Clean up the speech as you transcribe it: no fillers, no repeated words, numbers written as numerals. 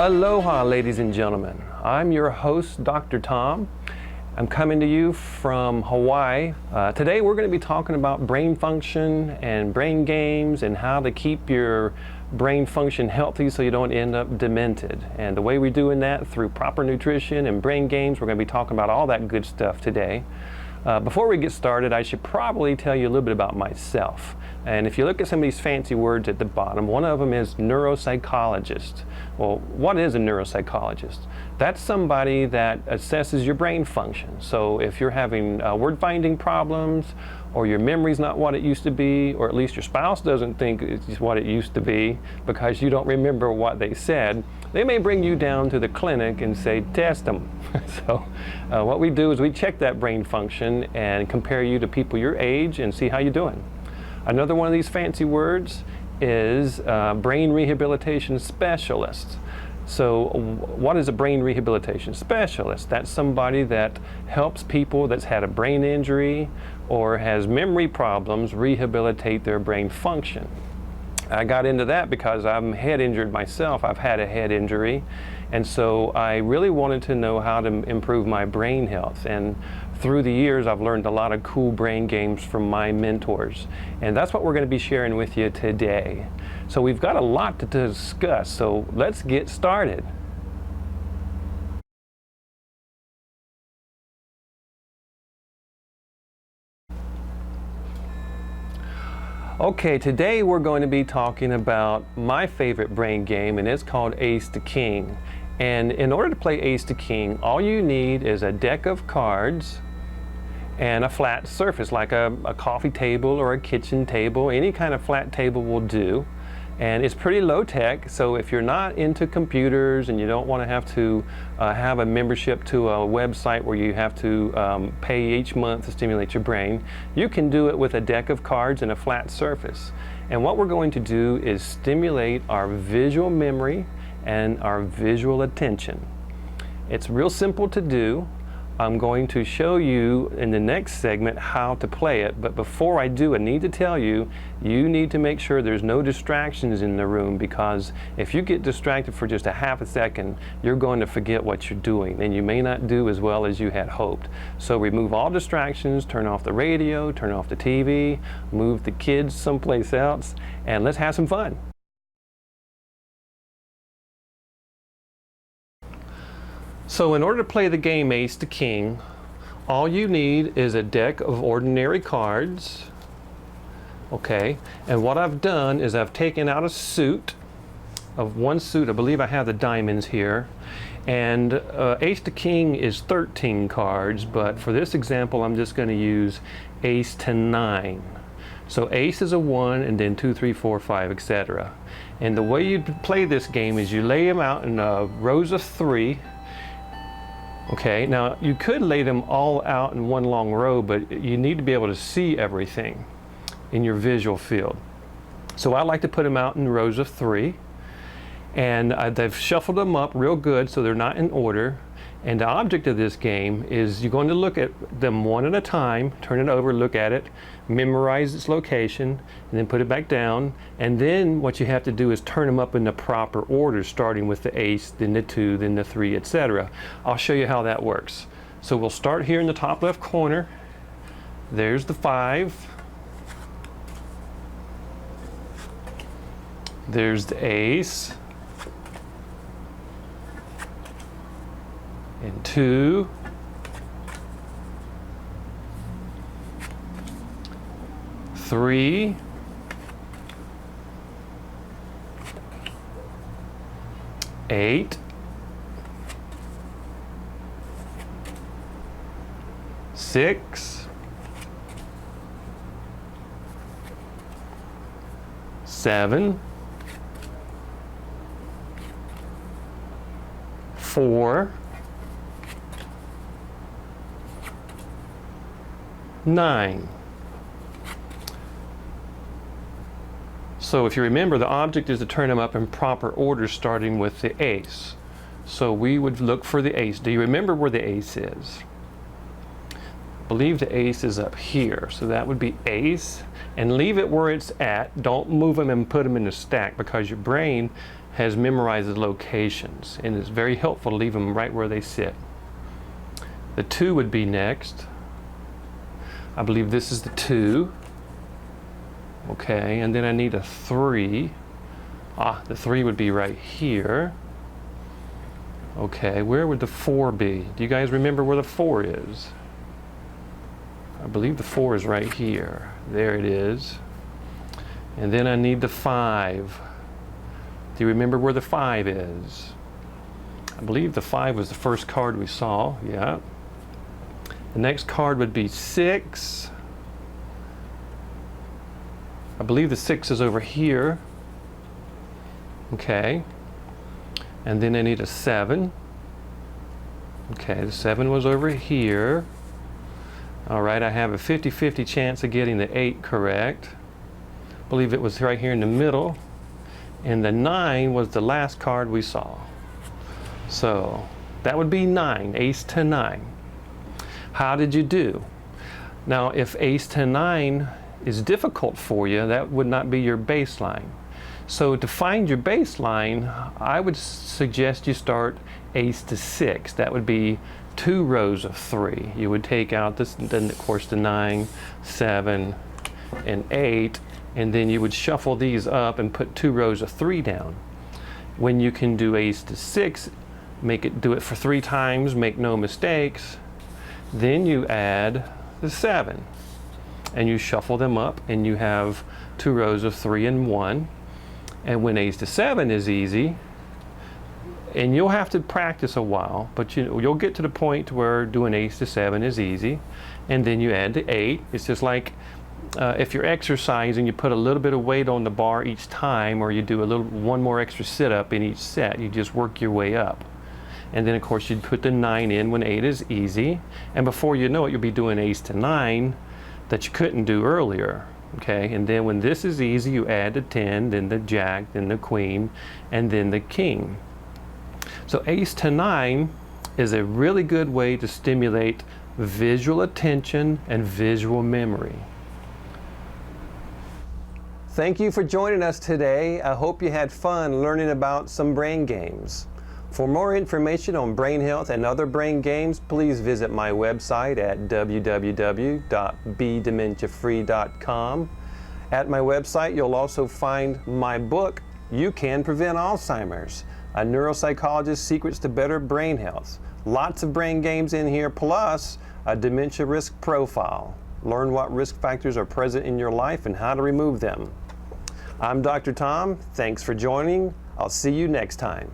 Aloha, ladies and gentlemen. I'm your host, Dr. Tom. I'm coming to you from Hawaii. Today we're going to be talking about brain function and brain games and how to keep your brain function healthy so you don't end up demented. And the way we're doing that through proper nutrition and brain games, we're going to be talking about all that good stuff today. Before we get started, I should probably tell you a little bit about myself. And if you look at some of these fancy words at the bottom, one of them is neuropsychologist. Well, what is a neuropsychologist? That's somebody that assesses your brain function. So if you're having word finding problems, or your memory's not what it used to be, or at least your spouse doesn't think it's what it used to be because you don't remember what they said, they may bring you down to the clinic and say, test them. So what we do is we check that brain function and compare you to people your age and see how you're doing. Another one of these fancy words is brain rehabilitation specialist. So what is a brain rehabilitation specialist? That's somebody that helps people that's had a brain injury or has memory problems rehabilitate their brain function. I got into that because I'm head injured myself. I've had a head injury, and so I really wanted to know how to improve my brain health. And through the years, I've learned a lot of cool brain games from my mentors, and that's what we're going to be sharing with you today. So we've got a lot to discuss, so let's get started. Okay, today we're going to be talking about my favorite brain game, and it's called Ace to King. And in order to play Ace to King, all you need is a deck of cards and a flat surface, like a coffee table or a kitchen table. Any kind of flat table will do. And it's pretty low tech, so if you're not into computers and you don't want to have to have a membership to a website where you have to pay each month to stimulate your brain, you can do it with a deck of cards and a flat surface. And what we're going to do is stimulate our visual memory and our visual attention. It's real simple to do. I'm going to show you in the next segment how to play it, but before I do, I need to tell you, you need to make sure there's no distractions in the room, because if you get distracted for just a half a second, you're going to forget what you're doing, and you may not do as well as you had hoped. So remove all distractions, turn off the radio, turn off the TV, move the kids someplace else, and let's have some fun. So in order to play the game Ace to King, all you need is a deck of ordinary cards. Okay, and what I've done is I've taken out a suit of one suit. I believe I have the diamonds here. And Ace to King is 13 cards, but for this example, I'm just going to use Ace to 9. So Ace is a 1, and then 2, 3, 4, 5, etc. And the way you play this game is you lay them out in rows of 3. Okay, now you could lay them all out in one long row, but you need to be able to see everything in your visual field. So I like to put them out in rows of 3, and they've shuffled them up real good so they're not in order. And the object of this game is you're going to look at them one at a time, turn it over, look at it, memorize its location, and then put it back down. And then what you have to do is turn them up in the proper order, starting with the ace, then the 2, then the 3, etc. I'll show you how that works. So we'll start here in the top left corner. There's the 5. There's the ace. And 2, 3, 8, 6, 7, 4, 9. So if you remember, the object is to turn them up in proper order, starting with the ace. So we would look for the ace. Do you remember where the ace is? I believe the ace is up here. So that would be ace. And leave it where it's at. Don't move them and put them in the stack, because your brain has memorized the locations, and it's very helpful to leave them right where they sit. The 2 would be next. I believe this is the 2. Okay, and then I need a 3. The 3 would be right here. Okay, where would the 4 be? Do you guys remember where the 4 is? I believe the 4 is right here. There it is. And then I need the 5. Do you remember where the 5 is? I believe the 5 was the first card we saw. Yeah. The next card would be 6. I believe the 6 is over here. Okay. And then I need a 7. Okay, the 7 was over here. All right, I have a 50-50 chance of getting the 8 correct. I believe it was right here in the middle. And the 9 was the last card we saw. So that would be 9, ace to 9. How did you do? Now, if ace to 9 is difficult for you, that would not be your baseline. So to find your baseline, I would suggest you start ace to 6. That would be 2 rows of 3. You would take out this, then of course the 9, 7, and 8, and then you would shuffle these up and put 2 rows of 3 down. When you can do ace to 6, do it for 3 times, make no mistakes. Then you add the 7, and you shuffle them up, and you have 2 rows of 3 and 1. And when ace to 7 is easy, and you'll have to practice a while, but you'll get to the point where doing ace to 7 is easy, and then you add the 8. It's just like if you're exercising, you put a little bit of weight on the bar each time, or you do one more extra sit-up in each set. You just work your way up. And then of course you'd put the 9 in when 8 is easy, and before you know it, you'll be doing ace to 9 that you couldn't do earlier. Okay, and then when this is easy, you add the 10, then the jack, then the queen, and then the king. So ace to 9 is a really good way to stimulate visual attention and visual memory. Thank you for joining us today. I hope you had fun learning about some brain games. For more information on brain health and other brain games, please visit my website at www.bedementiafree.com. At my website, you'll also find my book, You Can Prevent Alzheimer's, a neuropsychologist's secrets to better brain health. Lots of brain games in here, plus a dementia risk profile. Learn what risk factors are present in your life and how to remove them. I'm Dr. Tom. Thanks for joining. I'll see you next time.